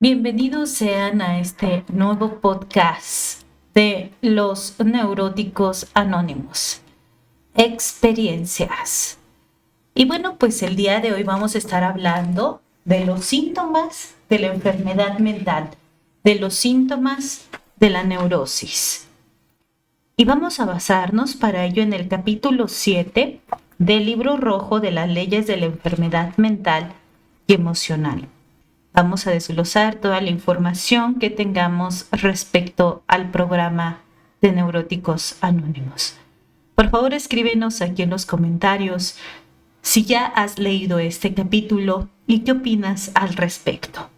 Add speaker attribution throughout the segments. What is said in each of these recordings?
Speaker 1: Bienvenidos sean a este nuevo podcast de los neuróticos anónimos, experiencias. Y bueno, pues el día de hoy vamos a estar hablando de los síntomas de la enfermedad mental, de los síntomas de la neurosis. Y vamos a basarnos para ello en el capítulo 7 del libro rojo de las leyes de la enfermedad mental y emocional. Vamos a desglosar toda la información que tengamos respecto al programa de Neuróticos Anónimos. Por favor, escríbenos aquí en los comentarios si ya has leído este capítulo y qué opinas al respecto.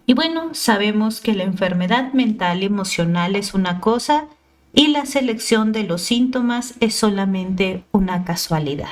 Speaker 1: Y bueno, sabemos que la enfermedad mental y emocional es una cosa y la selección de los síntomas es solamente una casualidad.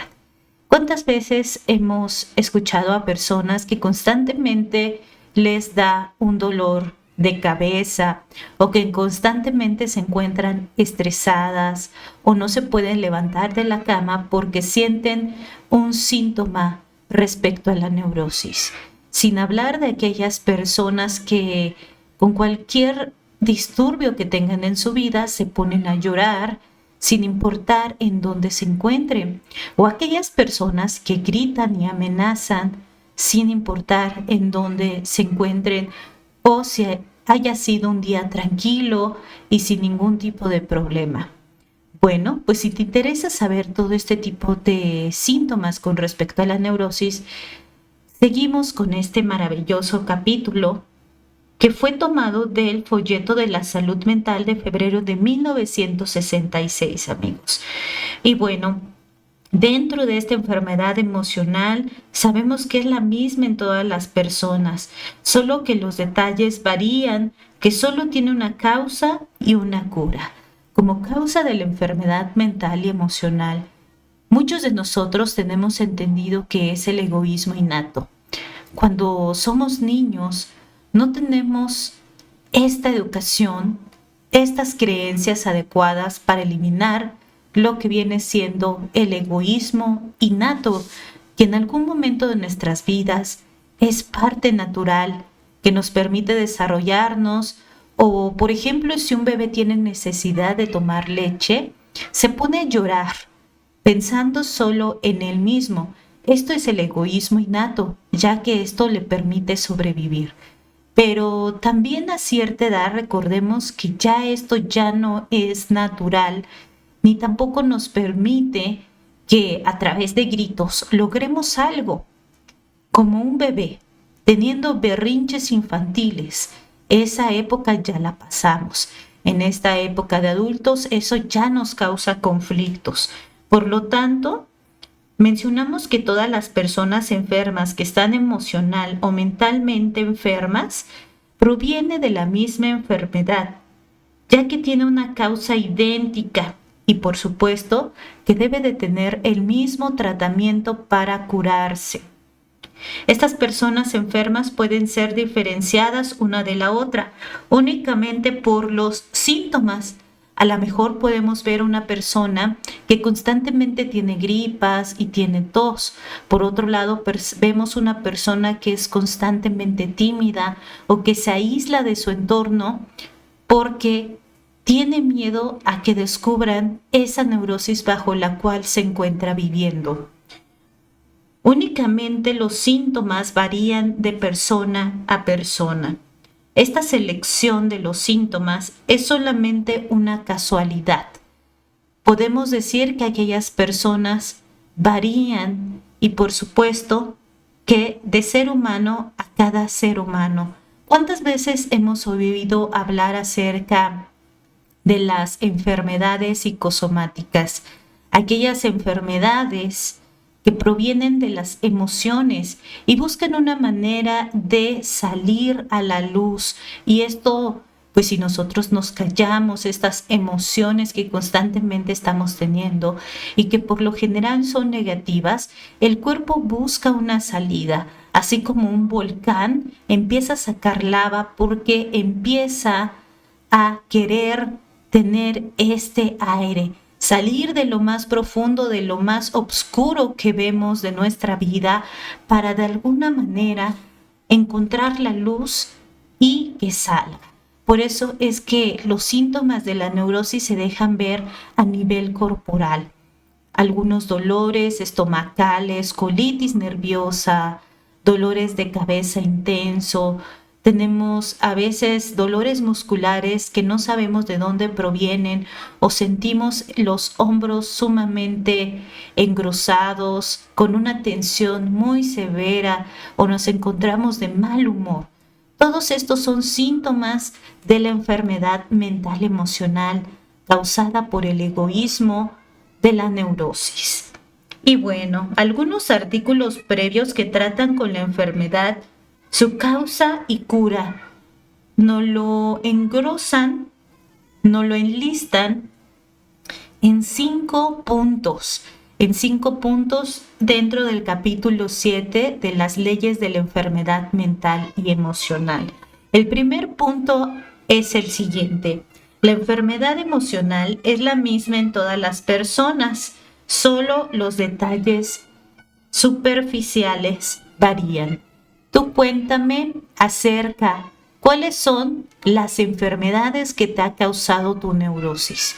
Speaker 1: ¿Cuántas veces hemos escuchado a personas que constantemente les da un dolor de cabeza o que constantemente se encuentran estresadas o no se pueden levantar de la cama porque sienten un síntoma respecto a la neurosis? Sin hablar de aquellas personas que con cualquier disturbio que tengan en su vida se ponen a llorar sin importar en dónde se encuentren, o aquellas personas que gritan y amenazan sin importar en dónde se encuentren o si haya sido un día tranquilo y sin ningún tipo de problema. Bueno, pues si te interesa saber todo este tipo de síntomas con respecto a la neurosis, seguimos con este maravilloso capítulo que fue tomado del folleto de la salud mental de febrero de 1966, amigos. Y bueno, dentro de esta enfermedad emocional, sabemos que es la misma en todas las personas, solo que los detalles varían, que solo tiene una causa y una cura. Como causa de la enfermedad mental y emocional, muchos de nosotros tenemos entendido que es el egoísmo innato. Cuando somos niños, no tenemos esta educación, estas creencias adecuadas para eliminar lo que viene siendo el egoísmo innato, que en algún momento de nuestras vidas es parte natural, que nos permite desarrollarnos. O, por ejemplo, si un bebé tiene necesidad de tomar leche, se pone a llorar pensando solo en él mismo. Esto es el egoísmo innato, ya que esto le permite sobrevivir. Pero también a cierta edad recordemos que ya esto ya no es natural, ni tampoco nos permite que a través de gritos logremos algo, como un bebé, teniendo berrinches infantiles. Esa época ya la pasamos. En esta época de adultos eso ya nos causa conflictos. Por lo tanto, mencionamos que todas las personas enfermas que están emocional o mentalmente enfermas proviene de la misma enfermedad, ya que tiene una causa idéntica y por supuesto que debe de tener el mismo tratamiento para curarse. Estas personas enfermas pueden ser diferenciadas una de la otra únicamente por los síntomas. A lo mejor podemos ver una persona que constantemente tiene gripas y tiene tos. Por otro lado, vemos una persona que es constantemente tímida o que se aísla de su entorno porque tiene miedo a que descubran esa neurosis bajo la cual se encuentra viviendo. Únicamente los síntomas varían de persona a persona. Esta selección de los síntomas es solamente una casualidad. Podemos decir que aquellas personas varían y por supuesto que de ser humano a cada ser humano. ¿Cuántas veces hemos oído hablar acerca de las enfermedades psicosomáticas? Aquellas enfermedades que provienen de las emociones y buscan una manera de salir a la luz. Y esto, pues si nosotros nos callamos estas emociones que constantemente estamos teniendo y que por lo general son negativas, el cuerpo busca una salida. Así como un volcán empieza a sacar lava porque empieza a querer tener este aire, salir de lo más profundo, de lo más oscuro que vemos de nuestra vida, para de alguna manera encontrar la luz y que salga. Por eso es que los síntomas de la neurosis se dejan ver a nivel corporal. Algunos dolores estomacales, colitis nerviosa, dolores de cabeza intenso. Tenemos a veces dolores musculares que no sabemos de dónde provienen o sentimos los hombros sumamente engrosados, con una tensión muy severa o nos encontramos de mal humor. Todos estos son síntomas de la enfermedad mental emocional causada por el egoísmo de la neurosis. Y bueno, algunos artículos previos que tratan con la enfermedad, su causa y cura, nos lo engrosan, nos lo enlistan en 5 puntos. En 5 puntos dentro del capítulo 7 de las leyes de la enfermedad mental y emocional. El primer punto es el siguiente. La enfermedad emocional es la misma en todas las personas, solo los detalles superficiales varían. Tú cuéntame acerca cuáles son las enfermedades que te ha causado tu neurosis.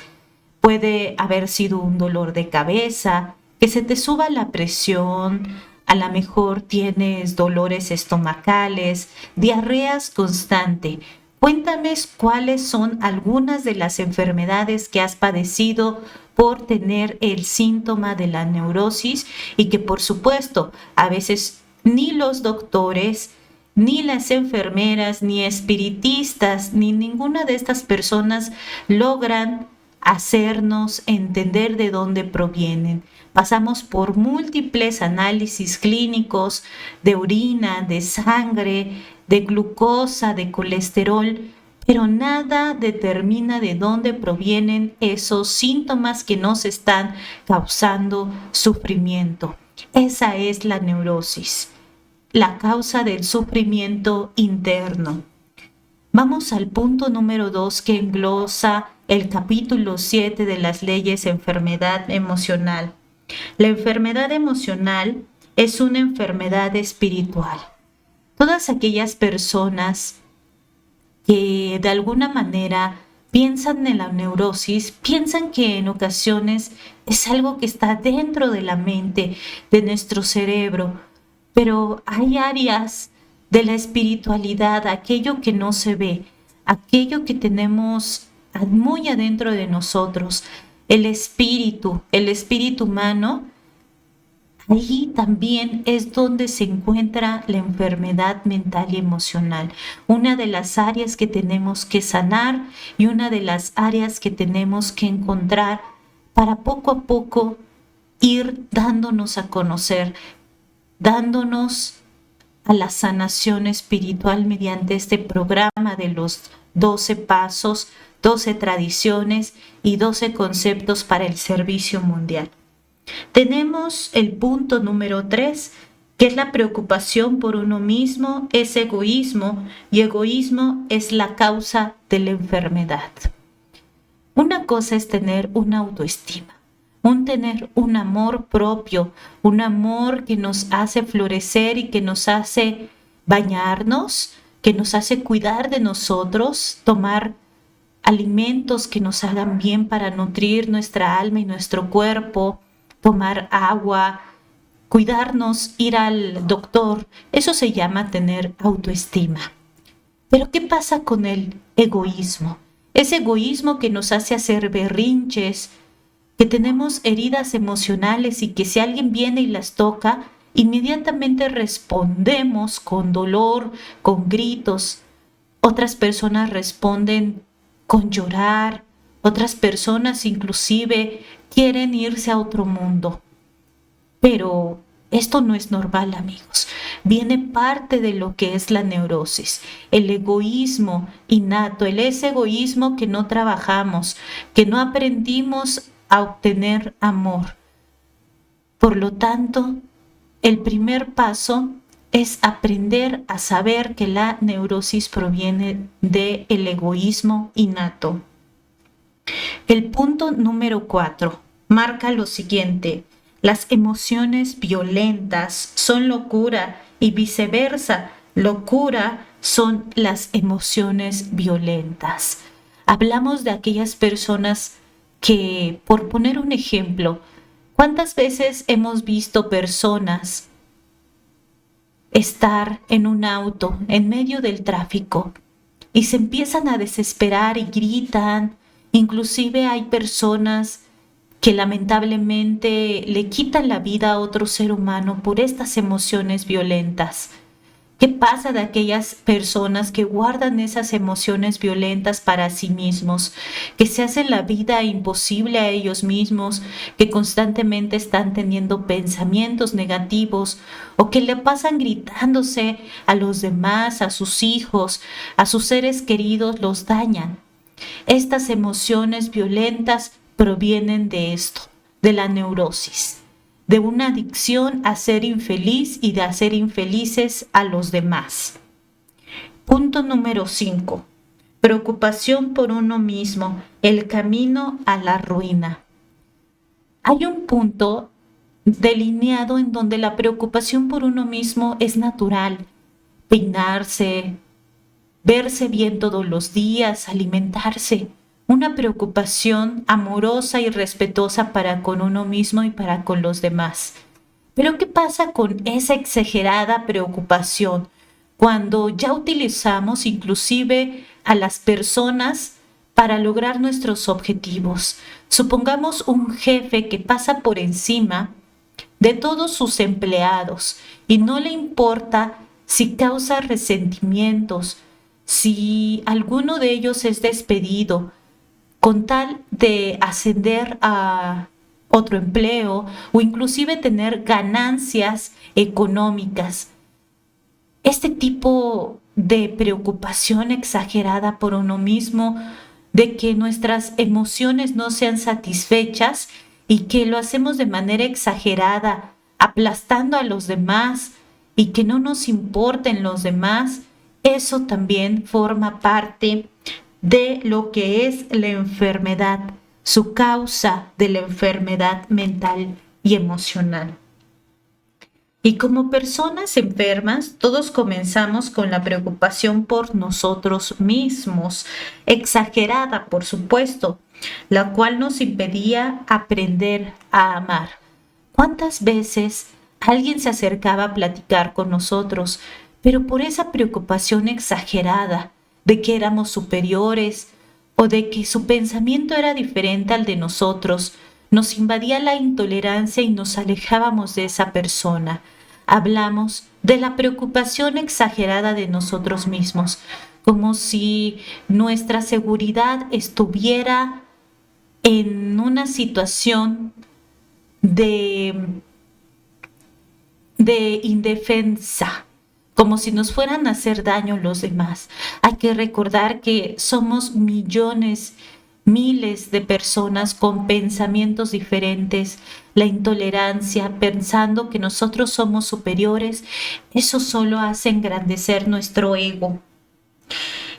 Speaker 1: Puede haber sido un dolor de cabeza, que se te suba la presión, a lo mejor tienes dolores estomacales, diarreas constante. Cuéntame cuáles son algunas de las enfermedades que has padecido por tener el síntoma de la neurosis y que por supuesto a veces ni los doctores, ni las enfermeras, ni espiritistas, ni ninguna de estas personas logran hacernos entender de dónde provienen. Pasamos por múltiples análisis clínicos de orina, de sangre, de glucosa, de colesterol, pero nada determina de dónde provienen esos síntomas que nos están causando sufrimiento. Esa es la neurosis, la causa del sufrimiento interno. Vamos al punto número 2 que englosa el capítulo 7 de las leyes de enfermedad emocional. La enfermedad emocional es una enfermedad espiritual. Todas aquellas personas que de alguna manera piensan en la neurosis, piensan que en ocasiones es algo que está dentro de la mente, de nuestro cerebro, pero hay áreas de la espiritualidad, aquello que no se ve, aquello que tenemos muy adentro de nosotros, el espíritu humano. Ahí también es donde se encuentra la enfermedad mental y emocional, una de las áreas que tenemos que sanar y una de las áreas que tenemos que encontrar para poco a poco ir dándonos a conocer, dándonos a la sanación espiritual mediante este programa de los 12 pasos, 12 tradiciones y 12 conceptos para el servicio mundial. Tenemos el punto número 3, que es la preocupación por uno mismo, es egoísmo, y egoísmo es la causa de la enfermedad. Una cosa es tener una autoestima, tener un amor propio, un amor que nos hace florecer y que nos hace bañarnos, que nos hace cuidar de nosotros, tomar alimentos que nos hagan bien para nutrir nuestra alma y nuestro cuerpo, tomar agua, cuidarnos, ir al doctor. Eso se llama tener autoestima. Pero ¿qué pasa con el egoísmo? Ese egoísmo que nos hace hacer berrinches, que tenemos heridas emocionales y que si alguien viene y las toca, inmediatamente respondemos con dolor, con gritos. Otras personas responden con llorar, otras personas inclusive quieren irse a otro mundo. Pero esto no es normal, amigos. Viene parte de lo que es la neurosis, el egoísmo innato, ese egoísmo que no trabajamos, que no aprendimos a obtener amor. Por lo tanto, el primer paso es aprender a saber que la neurosis proviene del egoísmo innato. El punto número 4 marca lo siguiente: las emociones violentas son locura y viceversa, Locura son las emociones violentas. Hablamos de aquellas personas que, por poner un ejemplo, ¿cuántas veces hemos visto personas estar en un auto en medio del tráfico y se empiezan a desesperar y gritan? Inclusive hay personas que lamentablemente le quitan la vida a otro ser humano por estas emociones violentas. ¿Qué pasa de aquellas personas que guardan esas emociones violentas para sí mismos, que se hacen la vida imposible a ellos mismos, que constantemente están teniendo pensamientos negativos o que le pasan gritándose a los demás, a sus hijos, a sus seres queridos, los dañan? Estas emociones violentas provienen de esto, de la neurosis, de una adicción a ser infeliz y de hacer infelices a los demás. Punto número 5. Preocupación por uno mismo, el camino a la ruina. Hay un punto delineado en donde la preocupación por uno mismo es natural. Peinarse, verse bien todos los días, alimentarse. Una preocupación amorosa y respetuosa para con uno mismo y para con los demás. Pero ¿qué pasa con esa exagerada preocupación cuando ya utilizamos inclusive a las personas para lograr nuestros objetivos? Supongamos un jefe que pasa por encima de todos sus empleados y no le importa si causa resentimientos, si alguno de ellos es despedido, con tal de ascender a otro empleo o inclusive tener ganancias económicas. Este tipo de preocupación exagerada por uno mismo, de que nuestras emociones no sean satisfechas y que lo hacemos de manera exagerada, aplastando a los demás y que no nos importen los demás, eso también forma parte de lo que es la enfermedad, su causa de la enfermedad mental y emocional. Y como personas enfermas, todos comenzamos con la preocupación por nosotros mismos, exagerada, por supuesto, la cual nos impedía aprender a amar. ¿Cuántas veces alguien se acercaba a platicar con nosotros, pero por esa preocupación exagerada de que éramos superiores o de que su pensamiento era diferente al de nosotros, nos invadía la intolerancia y nos alejábamos de esa persona? Hablamos de la preocupación exagerada de nosotros mismos, como si nuestra seguridad estuviera en una situación de indefensa, como si nos fueran a hacer daño los demás. Hay que recordar que somos millones, miles de personas con pensamientos diferentes. La intolerancia, pensando que nosotros somos superiores, eso solo hace engrandecer nuestro ego.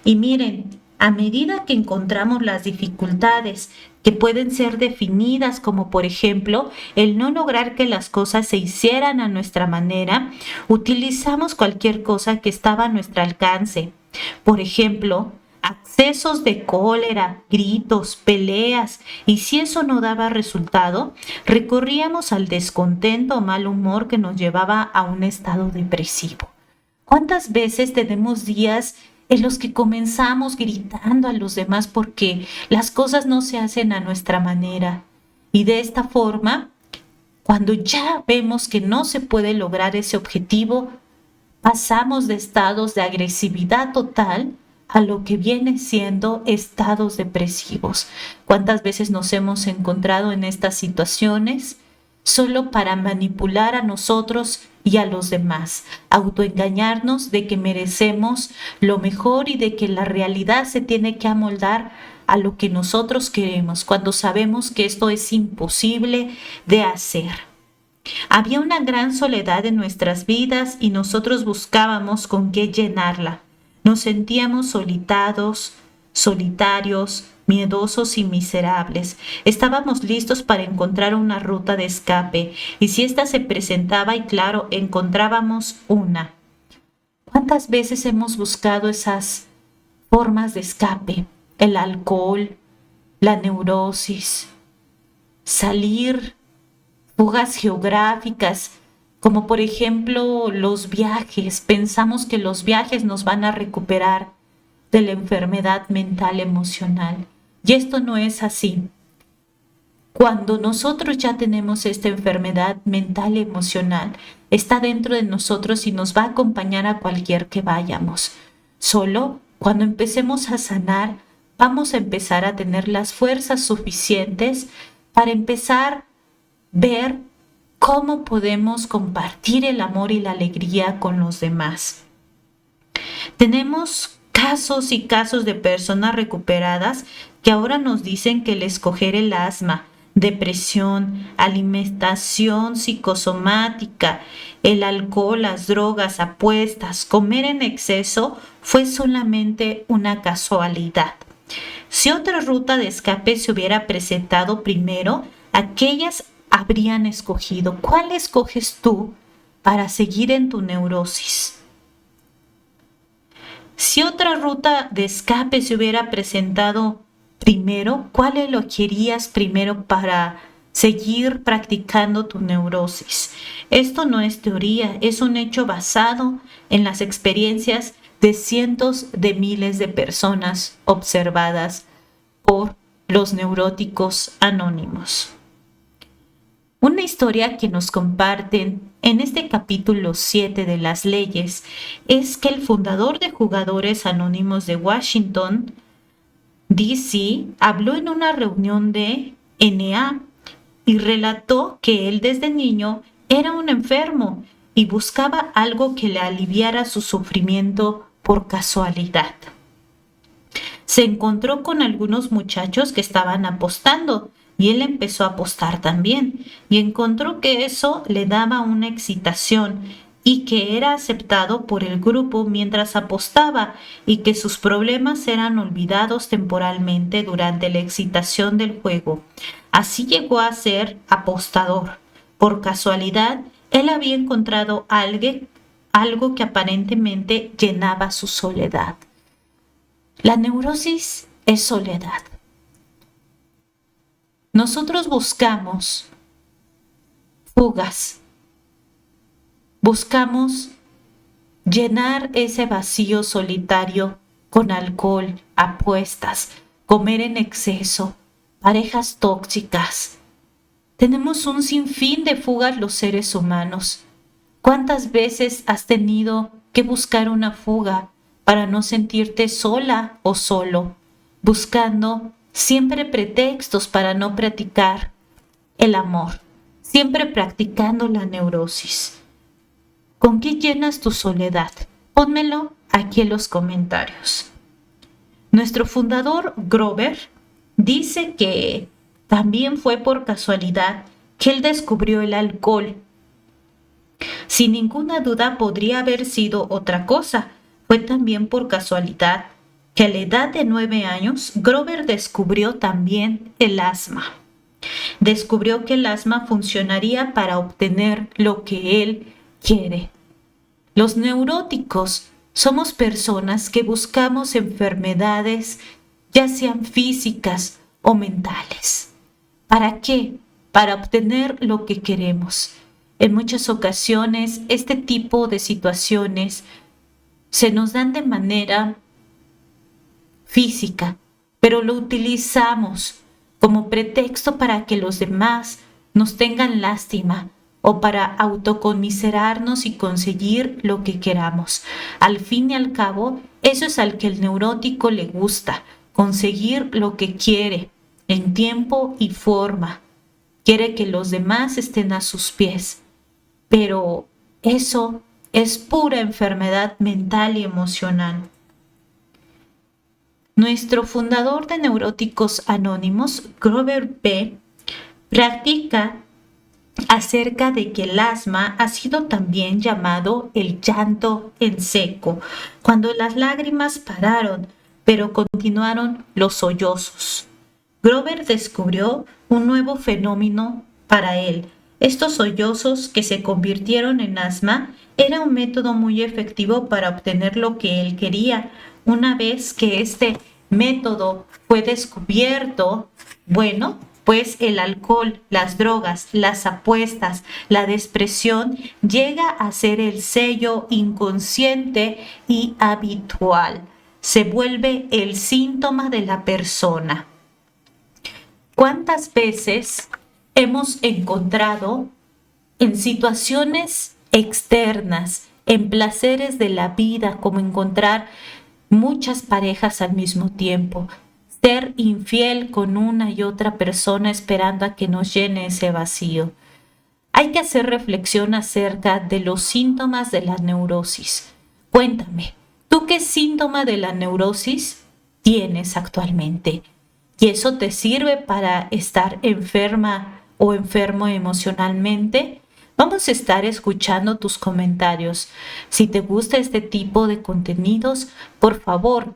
Speaker 1: Y miren, a medida que encontramos las dificultades que pueden ser definidas como por ejemplo el no lograr que las cosas se hicieran a nuestra manera, utilizamos cualquier cosa que estaba a nuestro alcance. Por ejemplo, accesos de cólera, gritos, peleas, y si eso no daba resultado, recurríamos al descontento o mal humor que nos llevaba a un estado depresivo. ¿Cuántas veces tenemos días en los que comenzamos gritando a los demás porque las cosas no se hacen a nuestra manera? Y de esta forma, cuando ya vemos que no se puede lograr ese objetivo, pasamos de estados de agresividad total a lo que viene siendo estados depresivos. ¿Cuántas veces nos hemos encontrado en estas situaciones solo para manipular a nosotros y a los demás, autoengañarnos de que merecemos lo mejor y de que la realidad se tiene que amoldar a lo que nosotros queremos, cuando sabemos que esto es imposible de hacer? Había una gran soledad en nuestras vidas y nosotros buscábamos con qué llenarla. Nos sentíamos solitarios, miedosos y miserables. Estábamos listos para encontrar una ruta de escape, y si ésta se presentaba, y claro, encontrábamos una. ¿Cuántas ¿Cuántas veces hemos buscado esas formas de escape? El alcohol, la neurosis, salir, fugas geográficas, como por ejemplo los viajes. Pensamos que los viajes nos van a recuperar de la enfermedad mental emocional. Y esto no es así. Cuando nosotros ya tenemos esta enfermedad mental emocional, está dentro de nosotros y nos va a acompañar a cualquier que vayamos. Solo cuando empecemos a sanar, vamos a empezar a tener las fuerzas suficientes para empezar a ver cómo podemos compartir el amor y la alegría con los demás. Tenemos casos y casos de personas recuperadas que ahora nos dicen que el escoger el asma, depresión, alimentación psicosomática, el alcohol, las drogas, apuestas, comer en exceso fue solamente una casualidad. Si otra ruta de escape se hubiera presentado primero, aquellas habrían escogido. ¿Cuál escoges tú para seguir en tu neurosis? Si otra ruta de escape se hubiera presentado primero, ¿cuál elegirías primero para seguir practicando tu neurosis? Esto no es teoría, es un hecho basado en las experiencias de cientos de miles de personas observadas por los neuróticos anónimos. Una historia que nos comparten en este capítulo 7 de las leyes es que el fundador de Jugadores Anónimos de Washington, D.C., habló en una reunión de NA y relató que él desde niño era un enfermo y buscaba algo que le aliviara su sufrimiento por casualidad. Se encontró con algunos muchachos que estaban apostando y él empezó a apostar también y encontró que eso le daba una excitación y que era aceptado por el grupo mientras apostaba y que sus problemas eran olvidados temporalmente durante la excitación del juego. Así llegó a ser apostador. Por casualidad, él había encontrado algo que aparentemente llenaba su soledad. La neurosis es soledad. Nosotros buscamos fugas, buscamos llenar ese vacío solitario con alcohol, apuestas, comer en exceso, parejas tóxicas. Tenemos un sinfín de fugas los seres humanos. ¿Cuántas veces has tenido que buscar una fuga para no sentirte sola o solo, buscando siempre pretextos para no practicar el amor, siempre practicando la neurosis? ¿Con qué llenas tu soledad? Pónmelo aquí en los comentarios. Nuestro fundador Grover dice que también fue por casualidad que él descubrió el alcohol. Sin ninguna duda podría haber sido otra cosa. Fue también por casualidad que a la edad de 9 años, Grover descubrió también el asma. Descubrió que el asma funcionaría para obtener lo que él quiere. Los neuróticos somos personas que buscamos enfermedades, ya sean físicas o mentales. ¿Para qué? Para obtener lo que queremos. En muchas ocasiones, este tipo de situaciones se nos dan de manera física, pero lo utilizamos como pretexto para que los demás nos tengan lástima o para autoconmiserarnos y conseguir lo que queramos. Al fin y al cabo, eso es al que el neurótico le gusta, conseguir lo que quiere en tiempo y forma. Quiere que los demás estén a sus pies, pero eso es pura enfermedad mental y emocional. Nuestro fundador de Neuróticos Anónimos, Grover B., practica acerca de que el asma ha sido también llamado el llanto en seco, cuando las lágrimas pararon, pero continuaron los sollozos. Grover descubrió un nuevo fenómeno para él. Estos sollozos que se convirtieron en asma Era un método muy efectivo para obtener lo que él quería. Una vez que este método fue descubierto, bueno, pues el alcohol, las drogas, las apuestas, la depresión llega a ser el sello inconsciente y habitual. Se vuelve el síntoma de la persona. ¿Cuántas veces hemos encontrado en situaciones externas, en placeres de la vida, como encontrar muchas parejas al mismo tiempo, ser infiel con una y otra persona esperando a que nos llene ese vacío? Hay que hacer reflexión acerca de los síntomas de la neurosis. Cuéntame, ¿tú qué síntoma de la neurosis tienes actualmente? ¿Y eso te sirve para estar enferma o enfermo emocionalmente? Vamos a estar escuchando tus comentarios. Si te gusta este tipo de contenidos, por favor,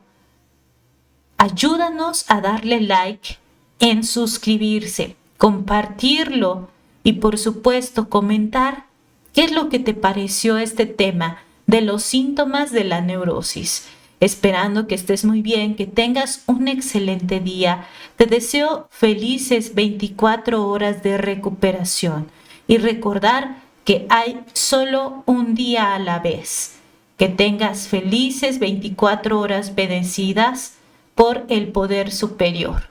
Speaker 1: ayúdanos a darle like, en suscribirse, compartirlo y por supuesto comentar qué es lo que te pareció este tema de los síntomas de la neurosis. Esperando que estés muy bien, que tengas un excelente día. Te deseo felices 24 horas de recuperación y recordar que hay solo un día a la vez. Que tengas felices 24 horas bendecidas por el poder superior.